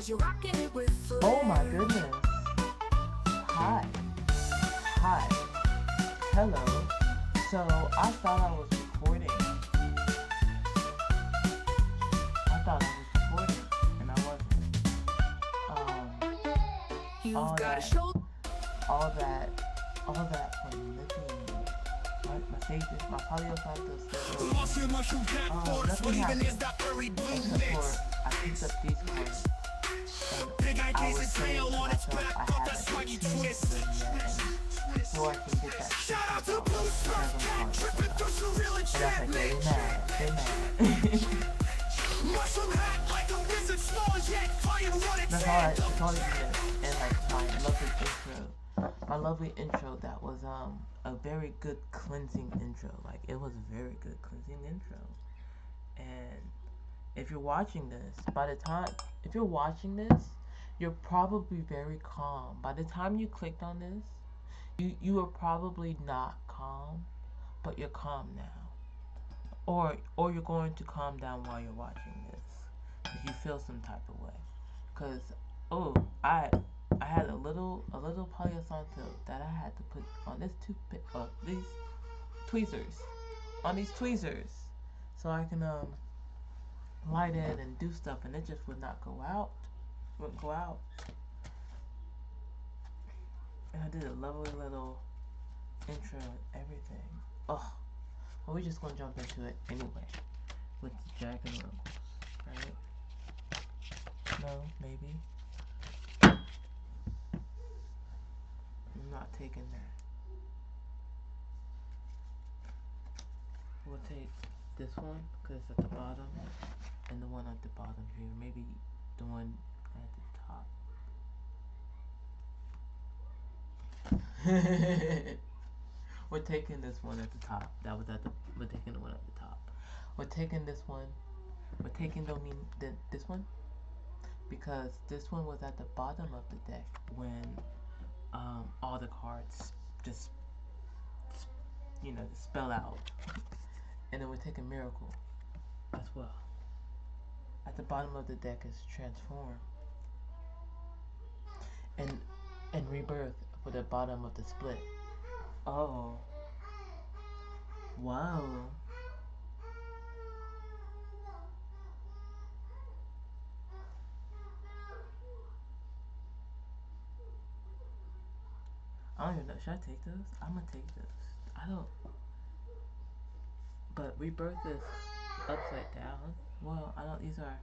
cause you're rocking it with flair. Oh my goodness. Hi. Hi. Hello. So I thought I was recording. And I wasn't. You've All got that, a show. all that for nothing. My stages, my polyocytes, nothing happened except for I picked up these cards and I was saying to myself I haven't tuned them yet and so I can get that shit out of them cards. And I was like, yeah, they mad. That's all you did. And like my lovely intro that was a very good cleansing intro. Like it was a very good cleansing intro. And if you're watching this, you're probably very calm. By the time you clicked on this, you are probably not calm, but you're calm now. Or you're going to calm down while you're watching this. If you feel some type of way. Cause I had a little Palo Santo that I had to put on this these tweezers. On these tweezers. So I can light it and do stuff and it just would not go out. Wouldn't go out. And I did a lovely little intro and everything. Oh, well, we're just gonna jump into it anyway. With the Jack and Ruggles, right? No, maybe. I'm not taking that. We'll take this one because it's at the bottom, and the one at the bottom here. Maybe the one at the top. We're taking this one at the top. We're taking the one at the top. We're taking this one. We're taking this one because this one was at the bottom of the deck when all the cards just spell out. And then we're taking Miracle as well. At the bottom of the deck is Transform. And Rebirth for the bottom of the split. Oh. Wow. I don't even know. Should I take those? I'm gonna take those. I don't. But Rebirth is upside down. Well, I don't. These are.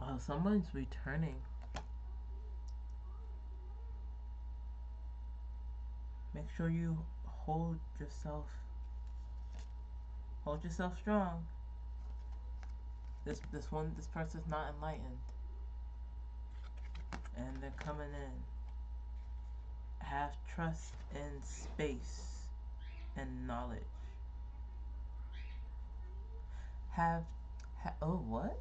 Oh, someone's returning. Make sure you hold yourself. Hold yourself strong. This person's not enlightened. And they're coming in. Have trust in space and knowledge. Oh, what?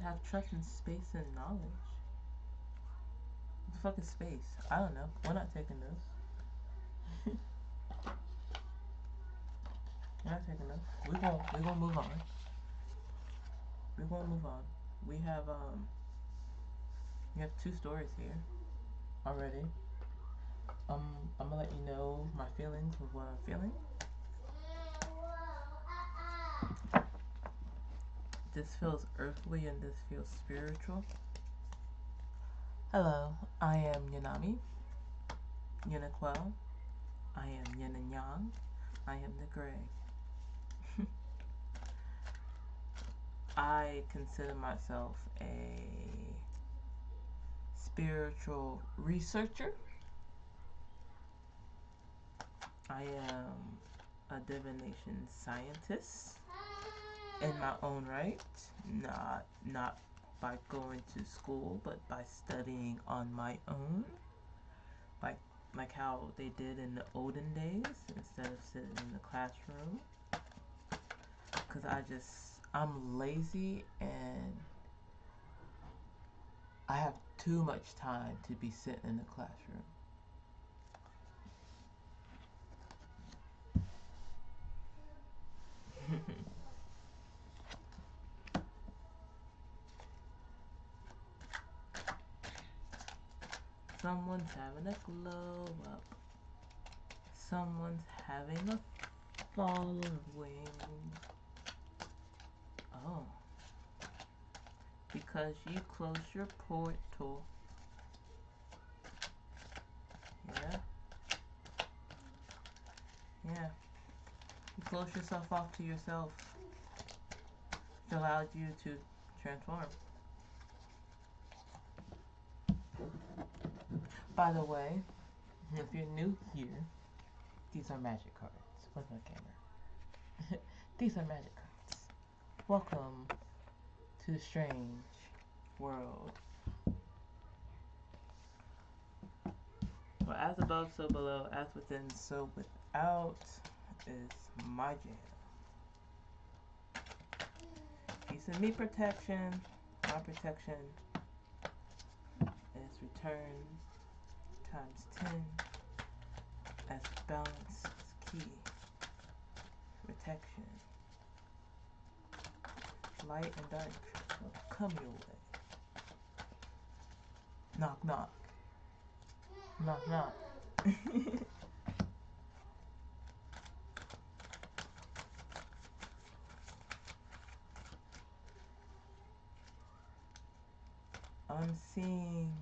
Have trust in space and knowledge. What the fuck is space? I don't know. We're not taking those. We're not taking those. We're gonna move on. We're gonna move on. We have two stories here already. I'm gonna let you know my feelings of what I'm feeling. This feels earthly and this feels spiritual. Hello, I am Yanami, Yanaquel. I am Yin and Yang. I am the Gray. I consider myself a spiritual researcher. I am a divination scientist in my own right. Not by going to school, but by studying on my own, like like how they did in the olden days instead of sitting in the classroom. Cause I'm lazy and I have too much time to be sitting in the classroom. Someone's having a glow up. Someone's having a following. Oh. Because you close your portal. Yeah. Yeah. You close yourself off to yourself. Which allows you to transform. By the way, if you're new here, these are magic cards. Where's my camera? These are magic cards. Welcome to the strange world. Well, as above, so below, as within, so without is my jam. Peace and me protection. My protection is return times 10 as balance is key. Protection. Light and dark will come your way. Knock knock. Knock knock. I'm seeing.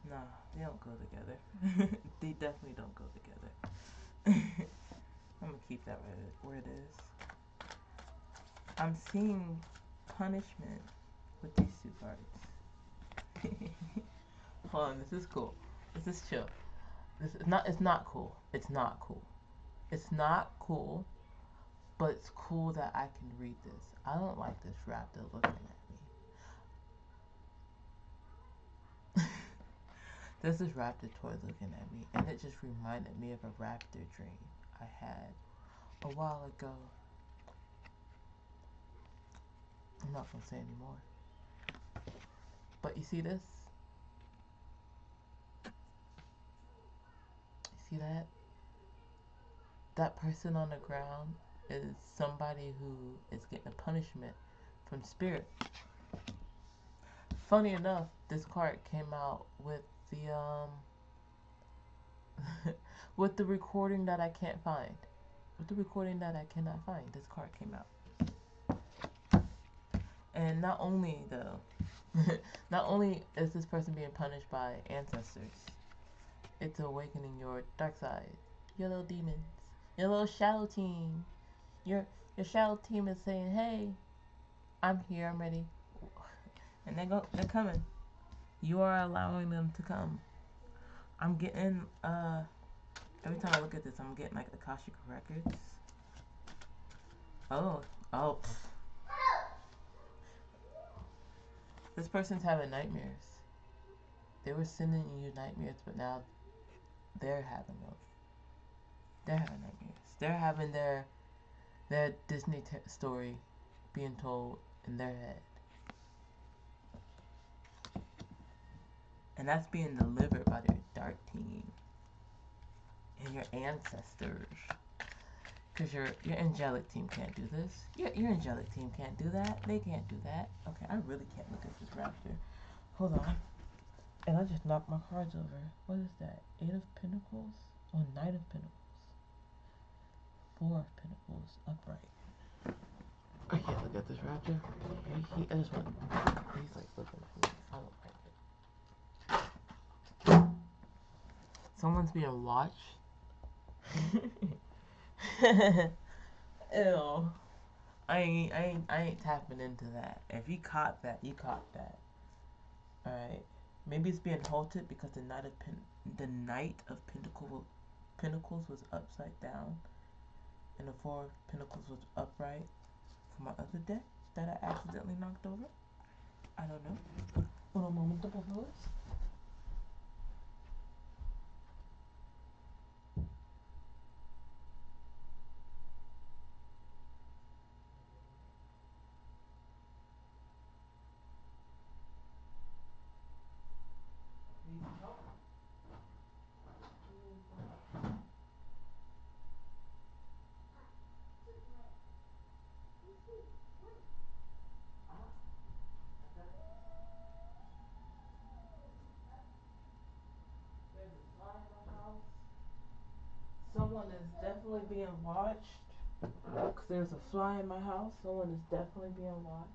Nah, they don't go together. They definitely don't go together. I'm gonna keep that where it is. I'm seeing punishment with these two cards. Hold on, this is cool. This is chill. This is not. It's not cool. It's not cool. It's not cool. But it's cool that I can read this. I don't like this raptor looking at me. This is raptor toy looking at me, and it just reminded me of a raptor dream I had a while ago. I'm not gonna say anymore. But you see this? You see that? That person on the ground is somebody who is getting a punishment from spirit. Funny enough, this card came out with the with the recording that I can't find. With the recording that I cannot find, this card came out. And not only though, not only is this person being punished by ancestors, it's awakening your dark side, your little demons, your little shadow team. Your shadow team is saying, "Hey, I'm here. I'm ready," and they're coming. You are allowing them to come. I'm getting every time I look at this, I'm getting like Akashic records. Oh, oh. This person's having nightmares. They were sending you nightmares, but now they're having them. They're having nightmares. They're having their Disney story being told in their head. And that's being delivered by their dark team and your ancestors. Because your angelic team can't do this. Your angelic team can't do that. They can't do that. Okay, I really can't look at this raptor. Hold on. And I just knocked my cards over. What is that? 8 of Pentacles? Oh, Knight of Pentacles. 4 of Pentacles. Upright. I can't look at this raptor. I just want. He's like looking at me. I don't like it. Someone's being watched. Ew. I ain't tapping into that. If you caught that, you caught that. Alright. Maybe it's being halted because the Knight of Pentacles was upside down and the 4 of Pentacles was upright for my other deck. that I accidentally knocked over. I don't know. Uno momento, por favor. There's a fly in my house. Someone is definitely being watched. Cause there's a fly in my house. Someone is definitely being watched.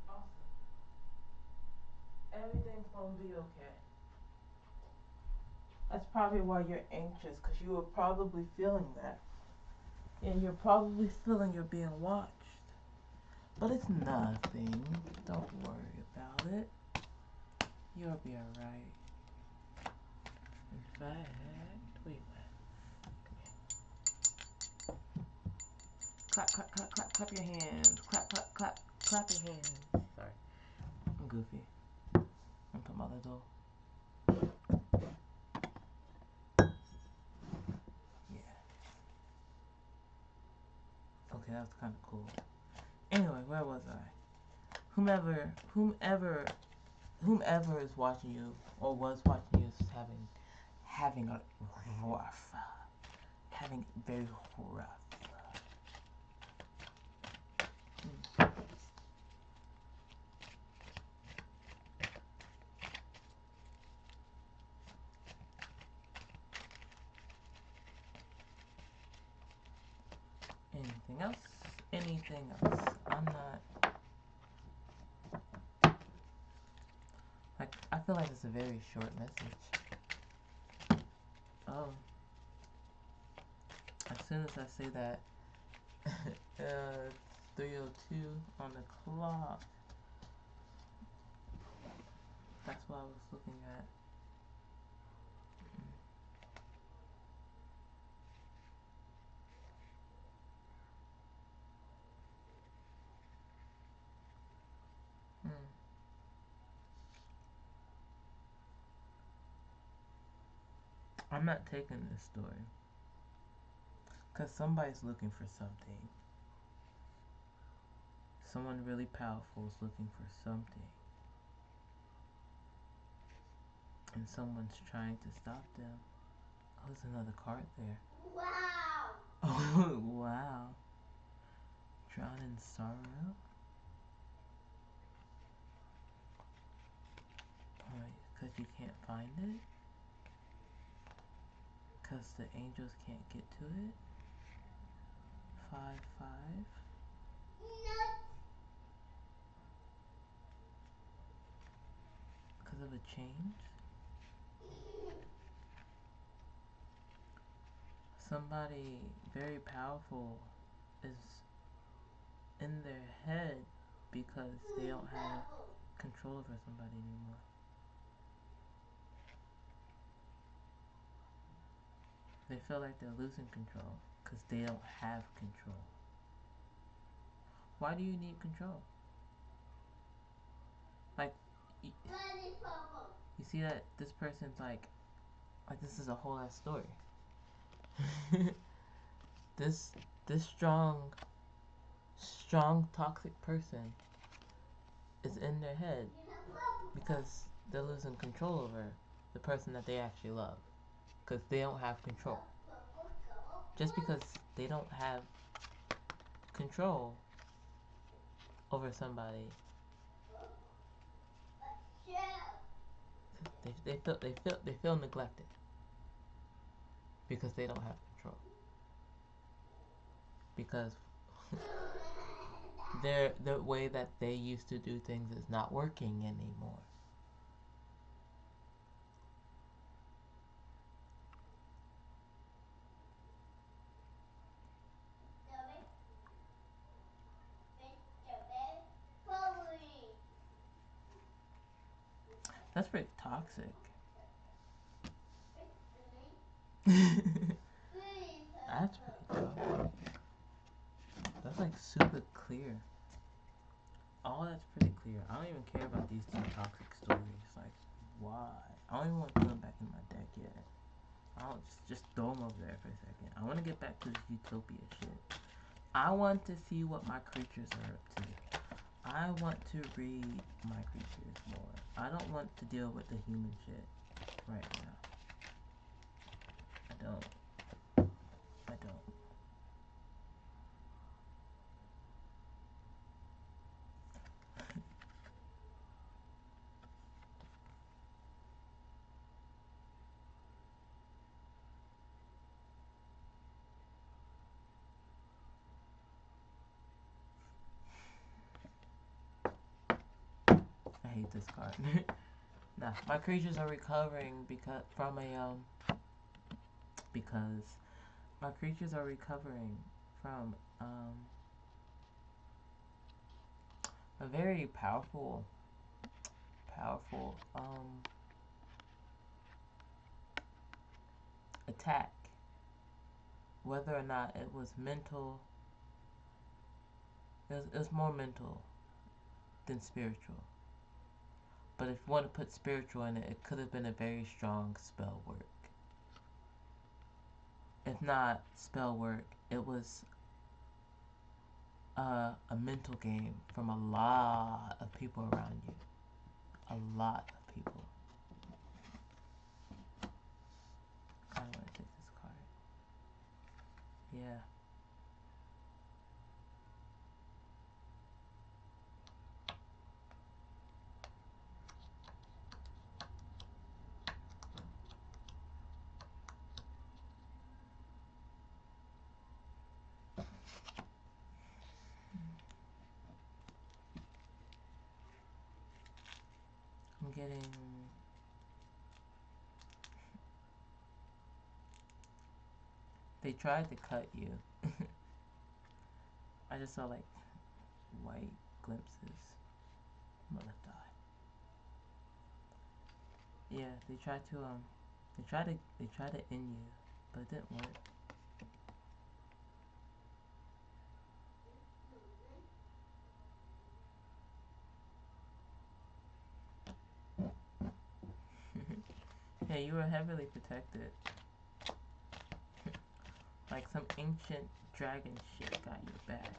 Awesome. Everything's gonna be okay. That's probably why you're anxious, because you were probably feeling that. And you're probably feeling you're being watched. But it's nothing. Don't worry about it. You'll be alright. In fact, wait a minute. Clap, clap, clap, clap, clap your hands. Clap, clap, clap, clap your hands. Sorry. I'm goofy. I'm put my little. Yeah. Okay, that was kind of cool. Anyway, where was I? Whomever is watching you or was watching you is having a rough, having very rough. Anything else? Anything else? I'm not. Like, I feel like it's a very short message. Oh. As soon as I say that, it's 3:02 on the clock. That's what I was looking at. Hmm. I'm not taking this story. Because somebody's looking for something. Someone really powerful is looking for something. And someone's trying to stop them. Oh, there's another card there. Wow! Oh, wow. Drown in sorrow? Because you can't find it? Because the angels can't get to it? 5-5? Because of a change? Somebody very powerful is in their head because they don't have control over somebody anymore. They feel like they're losing control because they don't have control. Why do you need control? Like, you see that this person's like this is a whole ass story. this this strong toxic person is in their head because they're losing control over the person that they actually love because they don't have control. Just because they don't have control over somebody, they feel neglected because they don't have control. Because the way that they used to do things is not working anymore. That's pretty toxic. That's pretty toxic. That's like super clear. All that's pretty clear. I don't even care about these two toxic stories. Like, why? I don't even want to put them back in my deck yet. I'll just throw them over there for a second. I want to get back to this utopia shit. I want to see what my creatures are up to. I want to read my creatures more. I don't want to deal with the human shit right now. I don't. I don't. I hate this card. Nah, my creatures are recovering because my creatures are recovering from a very powerful attack. Whether or not it was mental, it was more mental than spiritual. But if you want to put spiritual in it, it could have been a very strong spell work. If not spell work, it was a mental game from a lot of people around you. A lot of people. I don't want to take this card. Yeah. I'm getting... They tried to cut you. I just saw like white glimpses. I'm gonna die. Yeah, they tried to end you, but it didn't work. Hey, you were heavily protected. Like some ancient dragon shit got your back.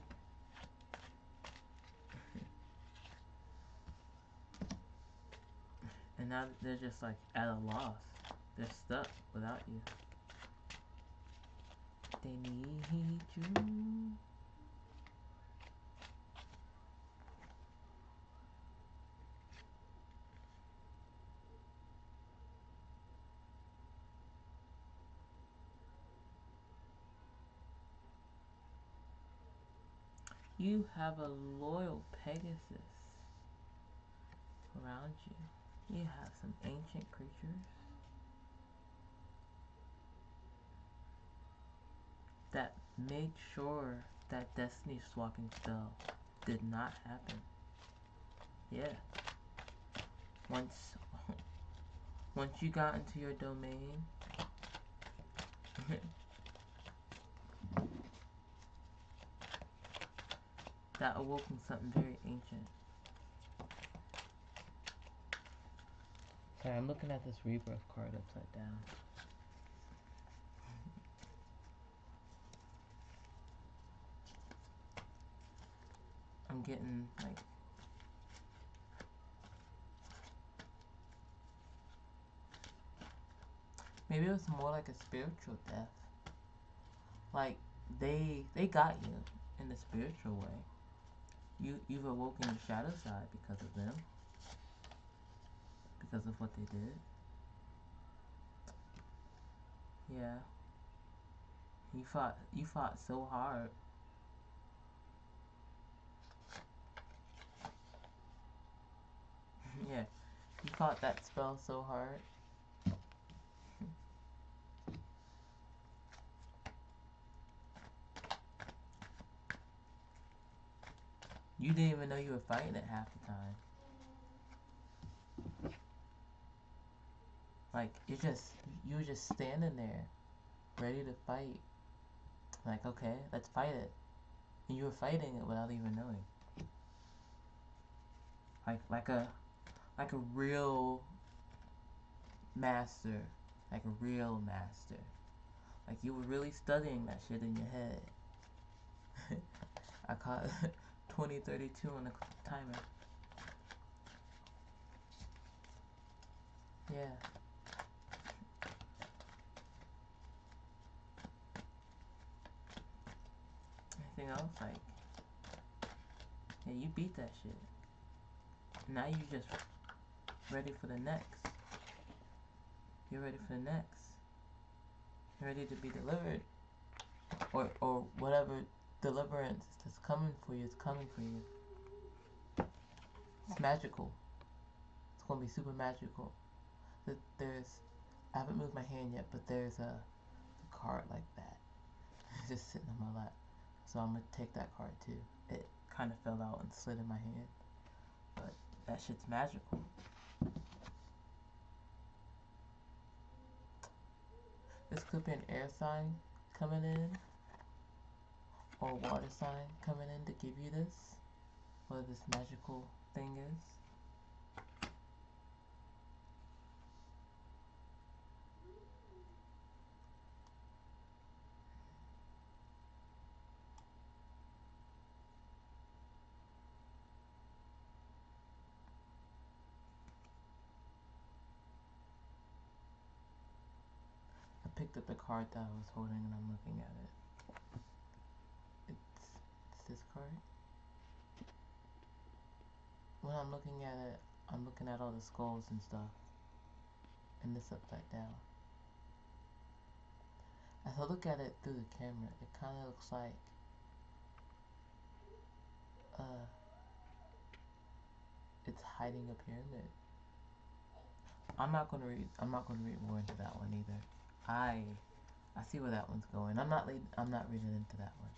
And now they're just like at a loss. They're stuck without you. They need you. You have a loyal Pegasus around you. You have some ancient creatures that made sure that destiny swapping spell did not happen. Yeah. Once once you got into your domain, that awoken something very ancient. Sorry, I'm looking at this rebirth card upside down. I'm getting like maybe it was more like a spiritual death. Like they got you in the spiritual way. You've awoken your shadow side because of them. Because of what they did. Yeah. You fought so hard. Yeah. You fought that spell so hard. You didn't even know you were fighting it half the time. Like you were just standing there, ready to fight. Like, okay, let's fight it. And you were fighting it without even knowing. Like like a real master. Like a real master. Like you were really studying that shit in your head. I caught 2032 on the timer. Yeah. Anything else? Like, yeah, you beat that shit. Now you just ready for the next. You're ready for the next. You're ready to be delivered. Or whatever deliverance that's coming for you is coming for you. It's magical. It's gonna be super magical. There's I haven't moved my hand yet, but there's a card like that. Just sitting on my lap. So I'm gonna take that card too. It kind of fell out and slid in my hand. But that shit's magical. This could be an air sign coming in, or a water sign coming in to give you this, what this magical thing is. I picked up the card that I was holding and I'm looking at it. It's this card. When I'm looking at it, I'm looking at all the skulls and stuff. And this upside down. As I look at it through the camera, it kind of looks like it's hiding a pyramid. I'm not gonna read. I'm not gonna read more into that one either. I see where that one's going. I'm not reading into that one.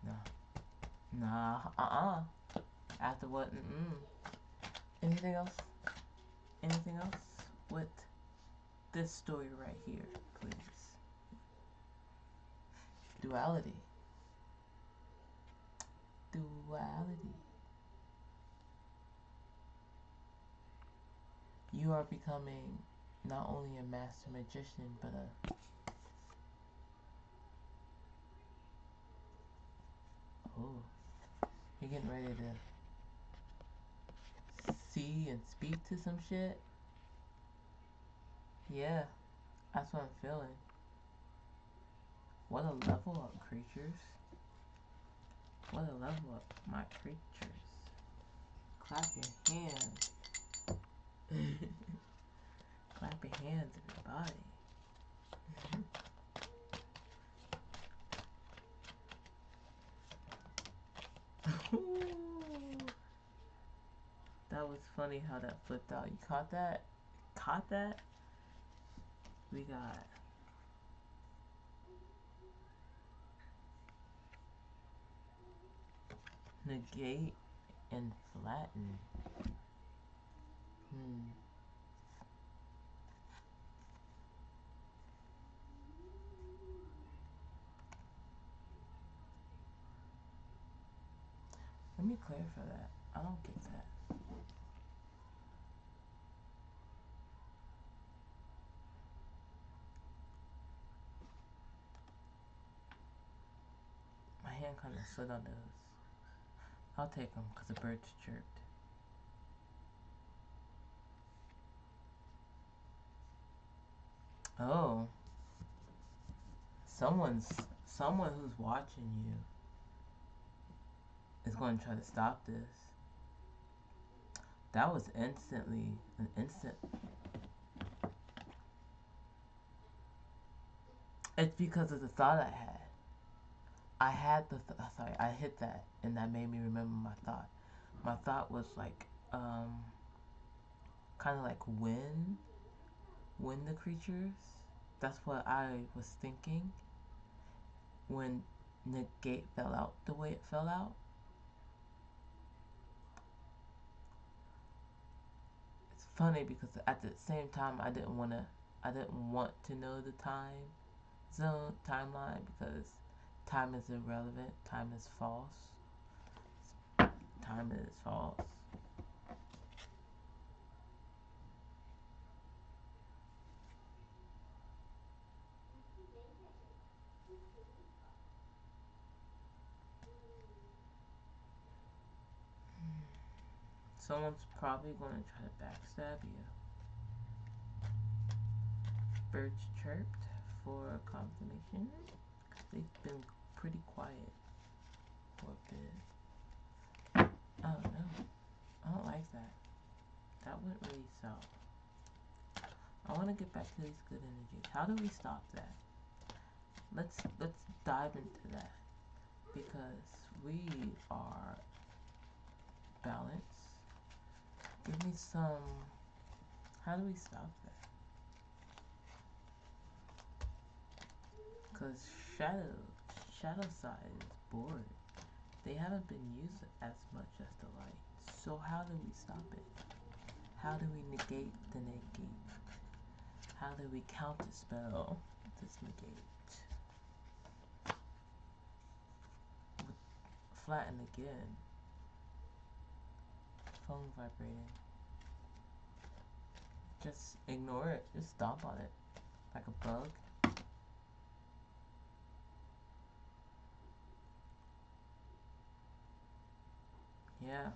No. Nah. After what? Anything else? Anything else with this story right here, please? Duality. Duality. You are becoming not only a master magician, but a you're getting ready to see and speak to some shit. Yeah, that's what I'm feeling. What a level up, creatures. What a level up, my creatures. Clap your hands. Clap your hands, everybody. That was funny how that flipped out. You caught that? Caught that? We got negate and flatten. Let me clarify that. I don't get that. My hand kind of slid on those. I'll take them because the birds chirped. Oh, someone who's watching you is going to try to stop this. That was instantly an instant. It's because of the thought I had. I had sorry, I hit that, and that made me remember my thought. My thought was like, kind of like win the creatures. That's what I was thinking when negate fell out the way it fell out. It's funny because at the same time I didn't want to know the timeline because time is irrelevant, time is false. Time is false. Someone's probably going to try to backstab you. Birds chirped for confirmation. They've been pretty quiet for a bit. Oh no, I don't like that. That went really south. I want to get back to these good energies. How do we stop that? Let's dive into that because we are balanced. Give me some. How do we stop that? Because shadow side is bored. They haven't been used as much as the light. So how do we stop it? How do we negate the negate? How do we counterspell this negate? Flatten again. Phone vibrating. Just ignore it. Just stomp on it. Like a bug. Yeah.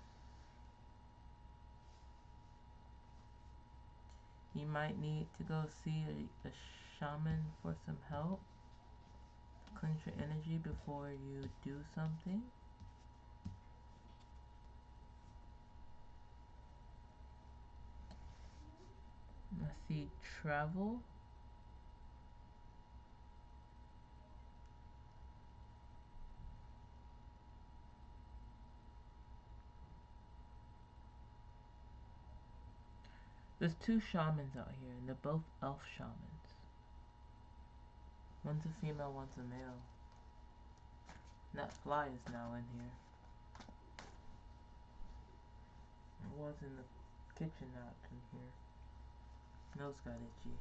You might need to go see a shaman for some help. Cleanse your energy before you do something. I see travel. There's two shamans out here, and they're both elf shamans. One's a female, one's a male. And that fly is now in here. It was in the kitchen, now it's in here. Nose got itchy.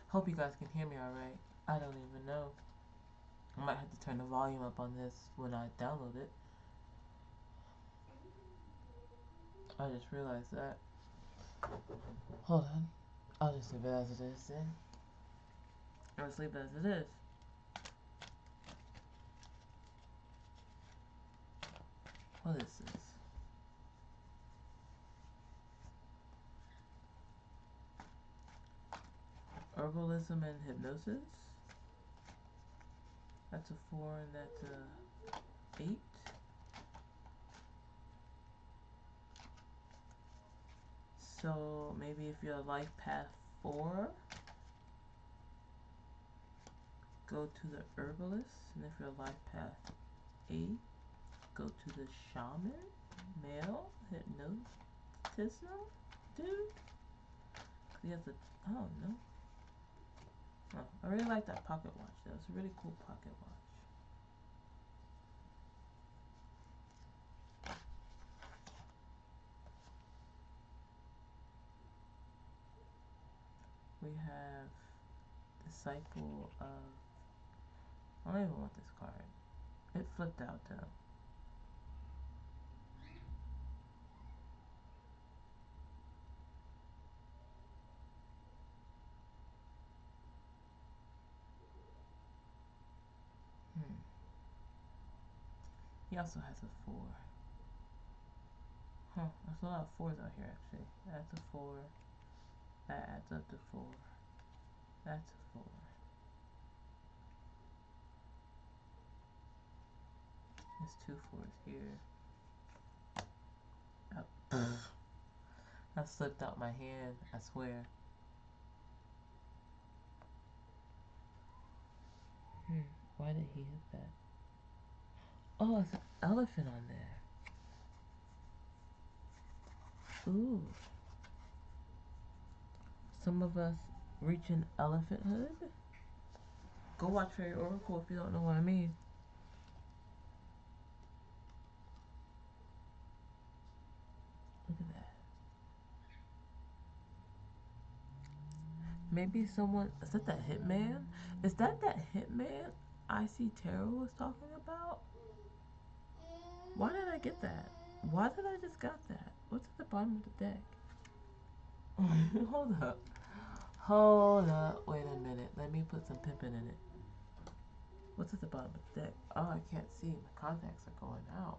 Hope you guys can hear me alright. I don't even know. I might have to turn the volume up on this when I download it. I just realized that. Hold on. I'll just leave it as it is then. I'll just leave it as it is. What is this? Herbalism and hypnosis? That's a 4 and that's a 8. So maybe if you're life path 4, go to the herbalist, and if you're life path 8, go to the shaman, male, hypnotism, dude. He has a, oh no. Oh, I really like that pocket watch. That was a really cool pocket watch. We have Disciple of, I don't even want this card. It flipped out though. He also has a 4. Huh, there's a lot of 4s out here actually. That's a 4. That adds up to 4. That's a 4. There's 2 4s here. Oh, that slipped out my hand, I swear. Why did he hit that? Oh, it's an elephant on there. Ooh. Some of us reaching elephanthood? Go watch Fairy Oracle if you don't know what I mean. Maybe someone is that the hitman? Is that hitman I see Tarot was talking about? Why did I get that? Why did I just got that? What's at the bottom of the deck? Hold up. Hold up. Wait a minute. Let me put some pimping in it. What's at the bottom of the deck? Oh, I can't see. My contacts are going out.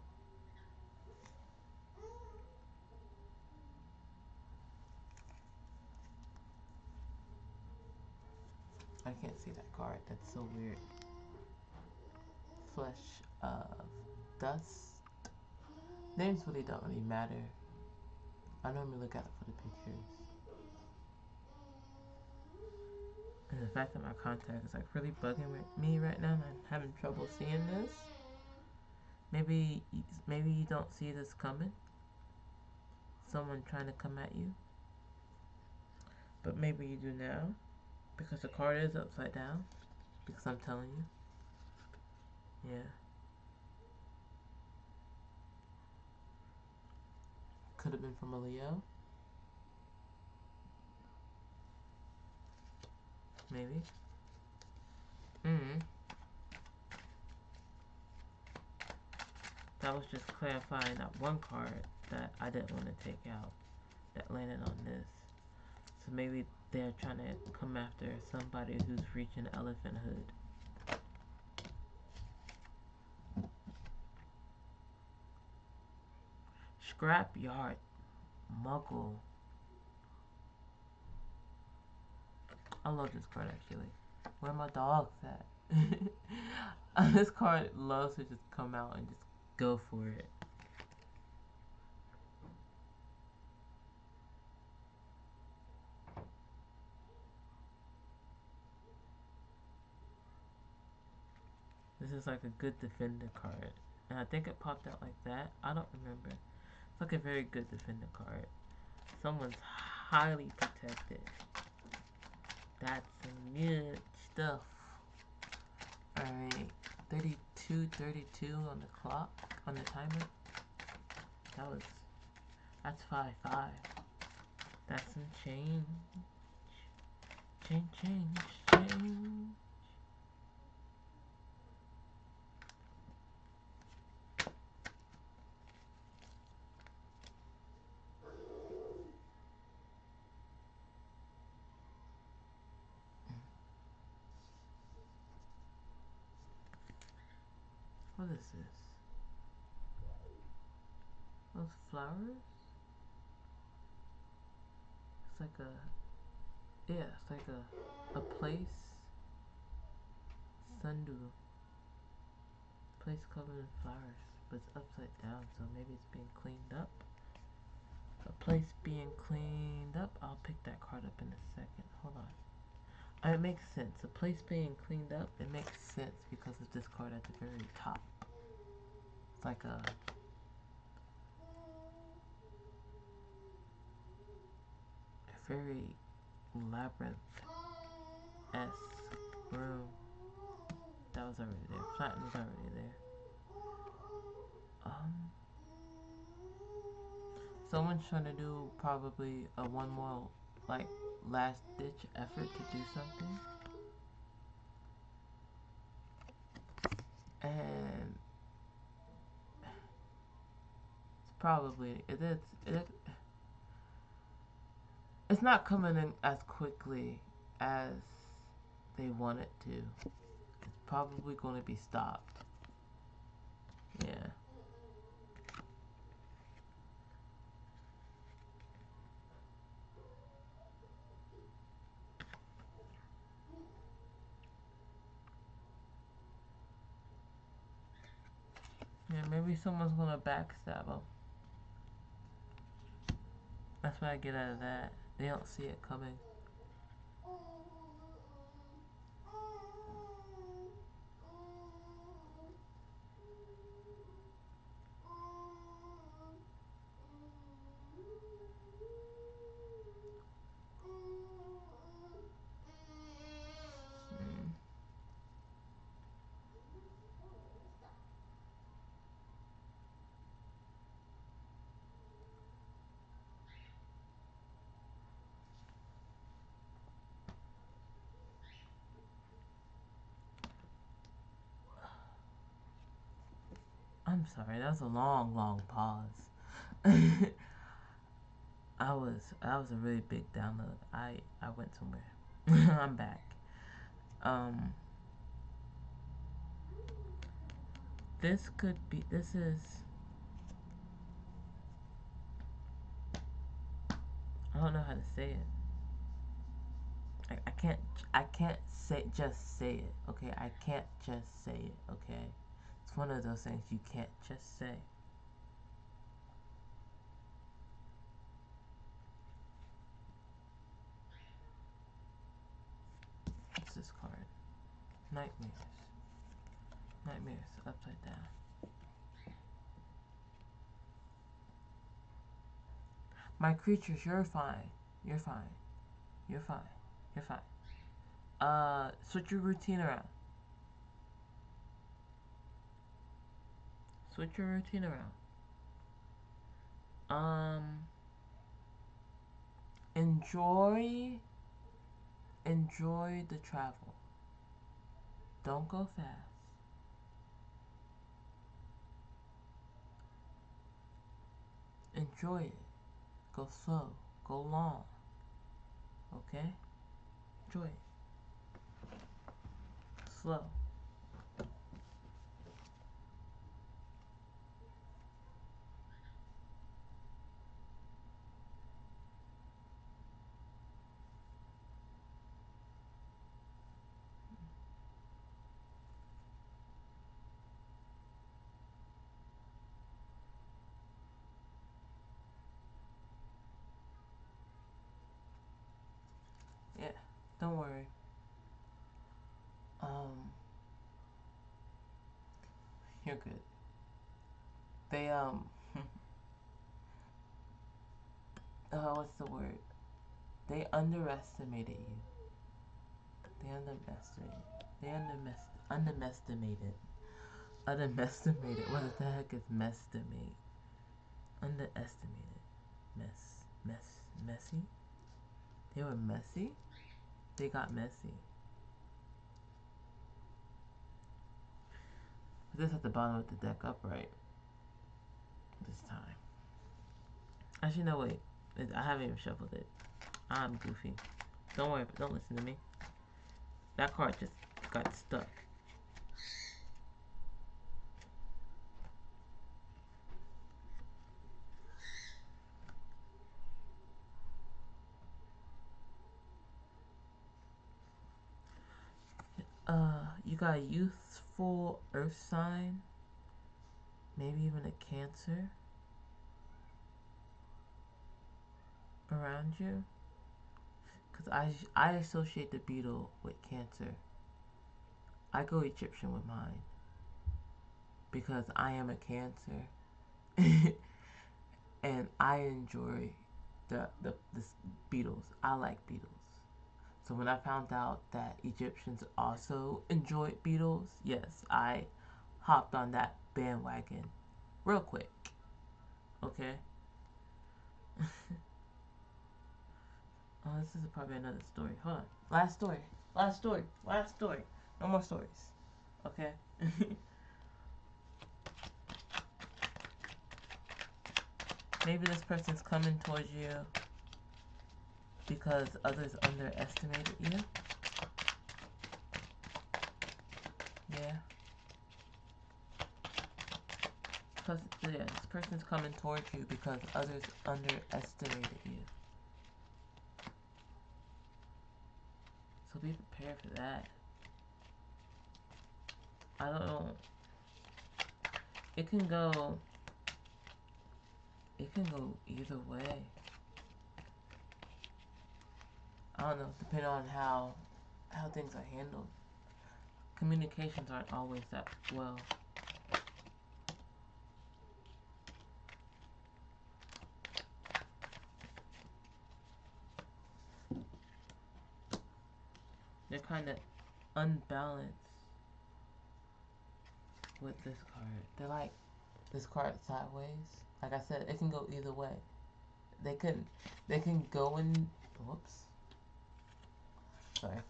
I can't see that card. That's so weird. Flesh of dust. Names really don't really matter. I normally look at it for the pictures. And the fact that my contact is like really bugging me right now and I'm having trouble seeing this. Maybe you don't see this coming. Someone trying to come at you. But maybe you do now. Because the card is upside down. Because I'm telling you. Yeah. Could have been from a Leo. Maybe. That was just clarifying that one card that I didn't want to take out. That landed on this. So maybe they're trying to come after somebody who's reaching elephanthood. Scrapyard Muggle. I love this card actually. Where my dogs at? This card loves to just come out and just go for it. This is like a good defender card. And I think it popped out like that. I don't remember. It's like a very good defender card. Someone's highly protected. That's some good stuff. Alright. 32 on the clock. On the timer. That's 5-5. That's some change. Change. What is this? Those flowers? It's like it's like a place. Sundu. Place covered in flowers, but it's upside down, so maybe it's being cleaned up. A place being cleaned up. I'll pick that card up in a second. Hold on. It makes sense. A place being cleaned up, it makes sense because of this card at the very top. It's like a very labyrinth-esque room. That was already there. Flatten was already there. Someone's trying to do probably a one more like last ditch effort to do something. And it's probably it's not coming in as quickly as they want it to. It's probably going to be stopped. Yeah. Yeah, maybe someone's going to backstab them. That's what I get out of that. They don't see it coming. I'm sorry, that was a long pause. I was a really big download. I went somewhere. I'm back. Um, this could be. This is. I don't know how to say it. I can't. I can't say it. Okay, I can't just say it. Okay, it's one of those things you can't just say. What's this card? Nightmares. Nightmares upside down. My creatures, you're fine. You're fine. You're fine. You're fine. Switch your routine around. Switch your routine around. Enjoy the travel. Don't go fast. Enjoy it. Go slow. Go long. Okay? Enjoy it. Slow. Yeah. Don't worry. You're good. They what's the word? They underestimated you. They underestimated. They underestimated. Underestimated. What the heck is mestimate? Underestimated. Messy? They were messy? They got messy. This at the bottom of the deck upright. This time. Actually, no, wait. I haven't even shuffled it. I'm goofy. Don't worry, don't listen to me. That card just got stuck. You got a youthful earth sign. Maybe even a Cancer around you. Because I associate the beetle with Cancer. I go Egyptian with mine. Because I am a Cancer. And I enjoy the beetles. I like beetles. So when I found out that Egyptians also enjoyed beetles, yes, I hopped on that bandwagon real quick. Okay? Oh, this is probably another story. Hold on. Last story. No more stories. Okay? Maybe this person's coming towards you because others underestimated you. Yeah. Because, yeah, this person's coming towards you because others underestimated you. So be prepared for that. I don't know. It can go either way. I don't know, depending on how things are handled. Communications aren't always that well. They're kind of unbalanced with this card. They're like this card sideways. Like I said, it can go either way. They can go in. Whoops. Sorry.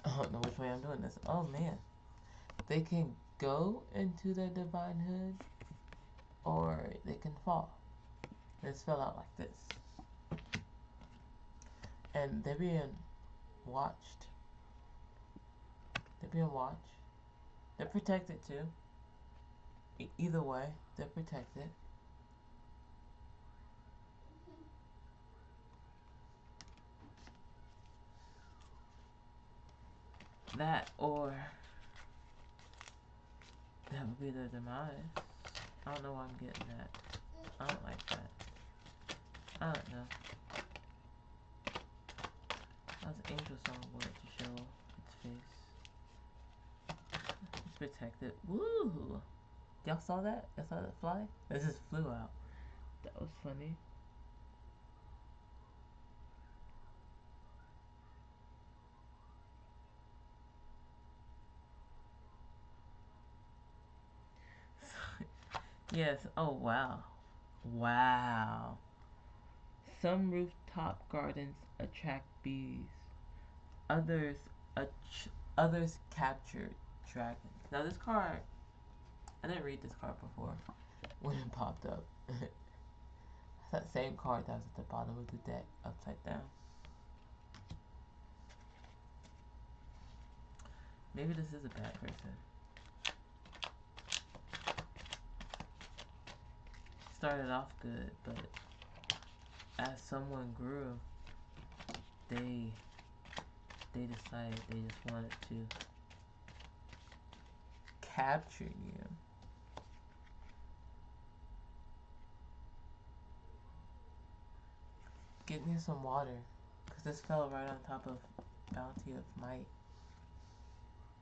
I don't know which way I'm doing this. Oh man. They can go into their divinehood, or they can fall. This fell out like this. And they're being watched. They're being watched. They're protected too. Either way, they're protected. That or that would be their demise. I don't know why I'm getting that. I don't like that. I don't know. That's an angel song wanted to show its face. It's protected. Woo! Y'all saw that? Y'all saw that fly? It just flew out. That was funny. Yes. Oh, wow. Wow. Some rooftop gardens attract bees. Others, others capture dragons. Now this card, I didn't read this card before when it popped up. That same card that was at the bottom of the deck, upside down. Maybe this is a bad person. Started off good, but as someone grew, they decided they just wanted to capture you. Get me some water, because this fell right on top of Bounty of Might.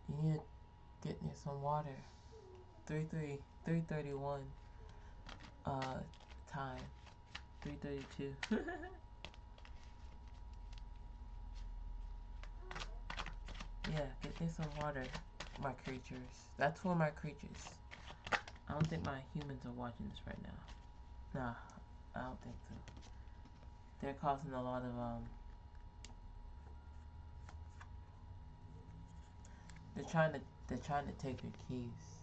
You need to get me some water. 331 time. 332. Yeah, get me some water, my creatures. That's for my creatures. I don't think my humans are watching this right now. Nah, I don't think so. They're causing a lot of they're trying to take your keys.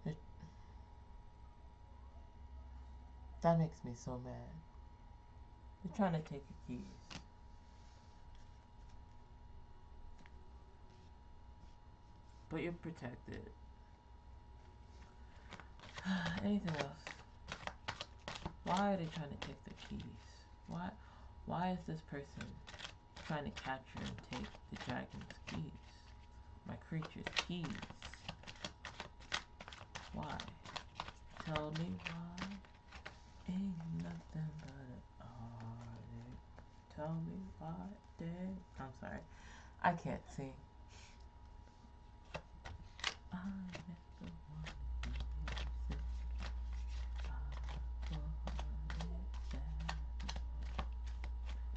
They're, that makes me so mad. They're trying to take your keys. But you're protected. Anything else? Why are they trying to take the keys? Why is this person trying to capture and take the dragon's keys? My creature's keys. Why? Tell me why. Ain't nothing but a heartache. Tell me why, Dad. I'm sorry. I can't sing. I never wanted you to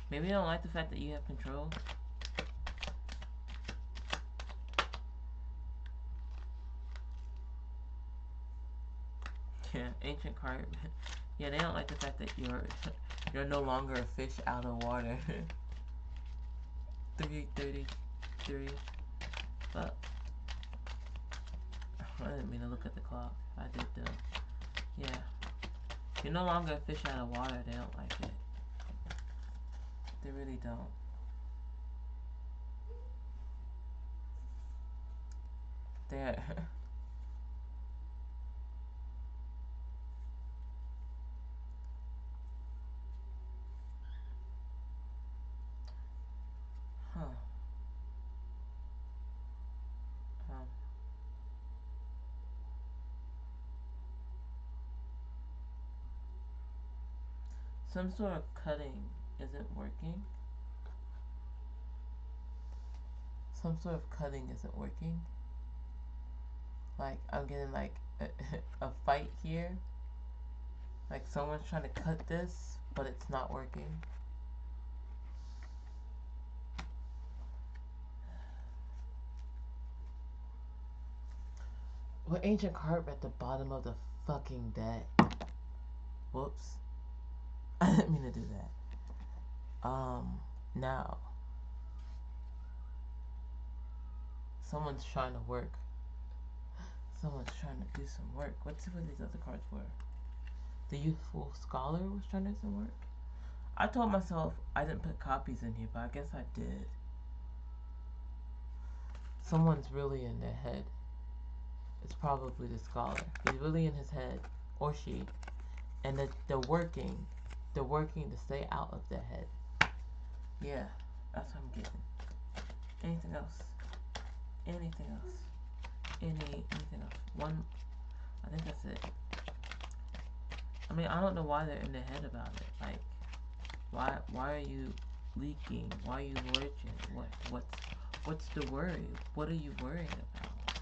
maybe you don't like the fact that you have control. Yeah, ancient card. Yeah, they don't like the fact that you're no longer a fish out of water. 3:33. But I didn't mean to look at the clock. I did though. Yeah. You're no longer a fish out of water. They don't like it. They really don't. They're huh. Um, some sort of cutting isn't working. Some sort of cutting isn't working. Like I'm getting like a fight here. Like someone's trying to cut this, but it's not working. What ancient carp at the bottom of the fucking deck? Whoops. I didn't mean to do that. Now. Someone's trying to work. Someone's trying to do some work. Let's see what these other cards were. The youthful scholar was trying to do some work. I told myself I didn't put copies in here, but I guess I did. Someone's really in their head. It's probably the scholar. He's really in his head, or she, and they're working to stay out of their head. Yeah, that's what I'm getting. Anything else? Anything else? Anything else? One. I think that's it. I mean, I don't know why they're in their head about it. Like, why are you leaking? Why are you lurching? What's the worry? What are you worried about?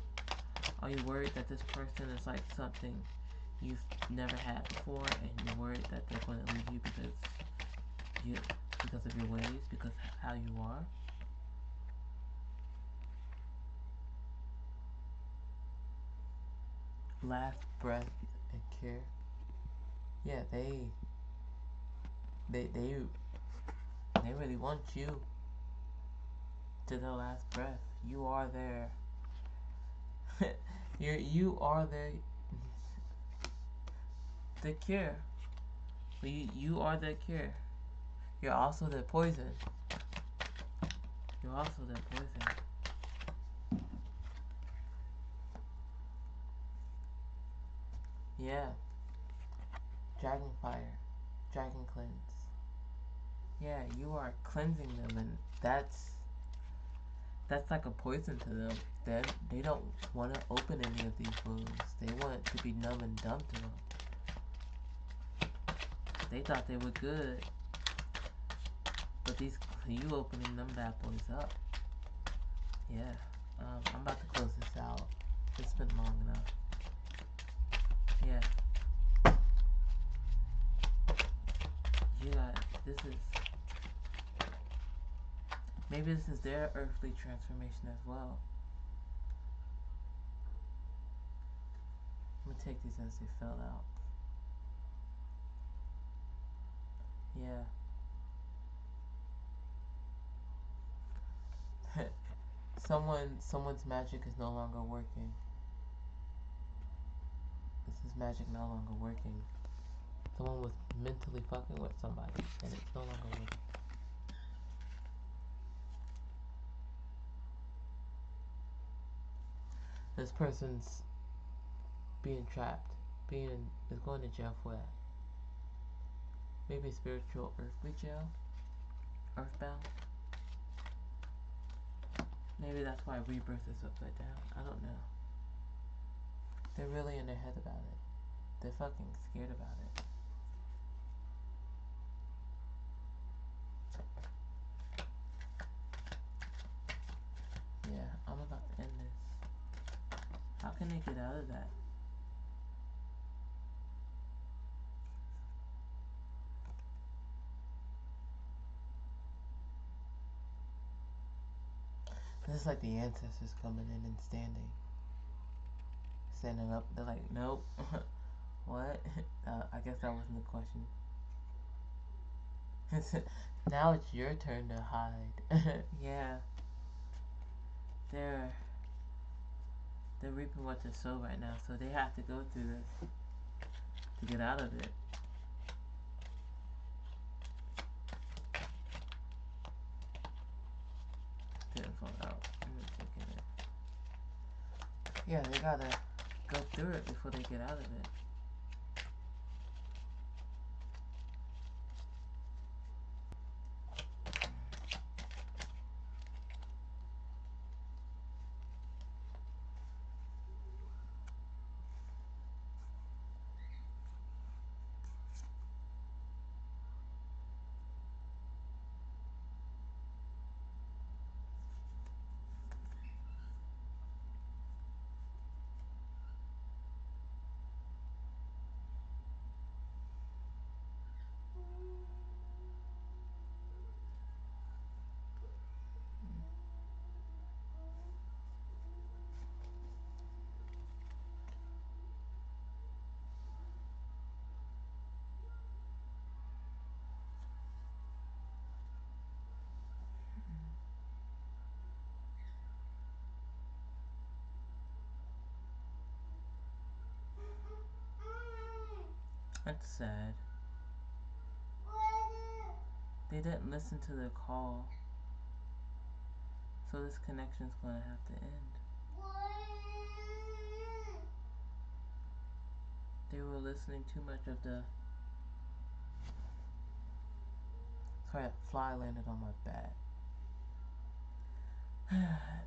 Are you worried that this person is like something you've never had before, and you're worried that they're going to leave you because of your ways, because of how you are? Last breath and care. Yeah, they really want you to the last breath. You are there. you are the cure. You are the cure. You're also the poison. You're also the poison. Yeah. Dragon fire. Dragon cleanse. Yeah, you are cleansing them, and that's like a poison to them. They don't want to open any of these wounds. They want it to be numb and dumb to them. They thought they were good, but you opening them bad boys up. Yeah. I'm about to close this out. It's been long enough. Yeah. Maybe this is their earthly transformation as well. I'm gonna take these as they fell out. Yeah. Someone's magic is no longer working. This is magic no longer working. Someone was mentally fucking with somebody, and it's no longer working. This person's being trapped, is going to jail for that. Maybe spiritual earthly jail, earthbound. Maybe that's why rebirth is upside down. I don't know. They're really in their head about it. They're fucking scared about it. Yeah, I'm about to end this. How can they get out of that? This is like the ancestors coming in and standing up. They're like, nope. What? I guess that wasn't the question. Now it's your turn to hide. Yeah. They're reaping what they sow right now, so they have to go through this to get out of it. Didn't fall out. I'm gonna take it. Yeah, they gotta go through it before they get out of it. That's sad. They didn't listen to their call, so this connection's gonna have to end. They were listening too much of the. Sorry, that fly landed on my back.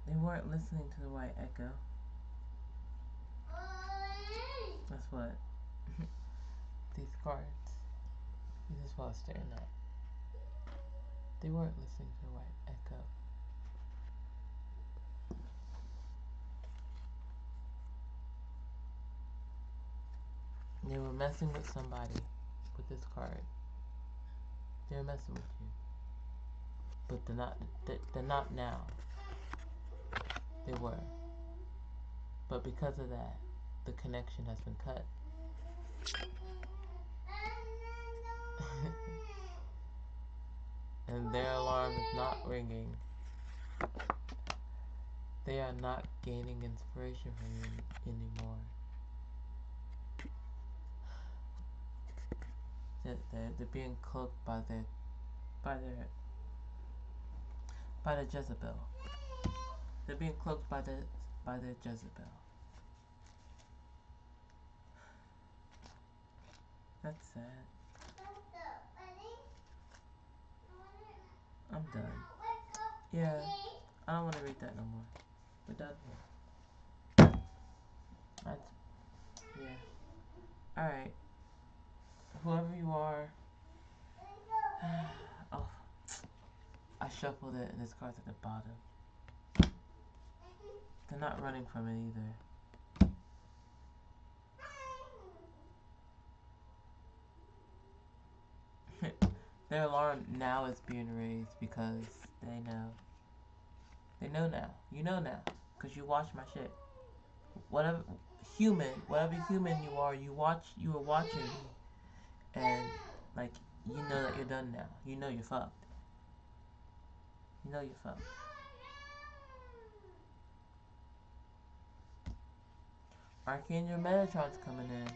They weren't listening to the right echo. That's what. These cards. This is what I was staring at. They weren't listening to the right echo. They were messing with somebody with this card. They were messing with you. But they're not now. They were. But because of that, the connection has been cut. And their alarm is not ringing. They are not gaining inspiration from you anymore. They're being cloaked by the Jezebel. They're being cloaked by their Jezebel. That's sad. I'm done. Yeah, I don't want to read that no more. We're done. Yeah. Alright. Whoever you are. Oh, I shuffled it and this card's at the bottom. They're not running from it either. Their alarm now is being raised because they know. They know now. You know now. Because you watch my shit. Whatever human you are, you are watching me. And, like, you know that you're done now. You know you're fucked. You know you're fucked. Archangel Metatron's coming in.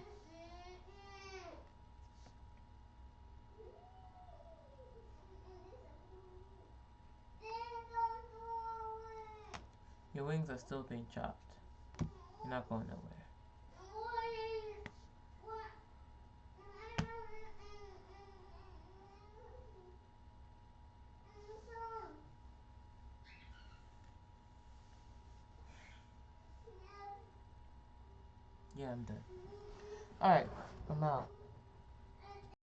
Your wings are still being chopped. You're not going nowhere. Yeah, I'm done. Alright, I'm out.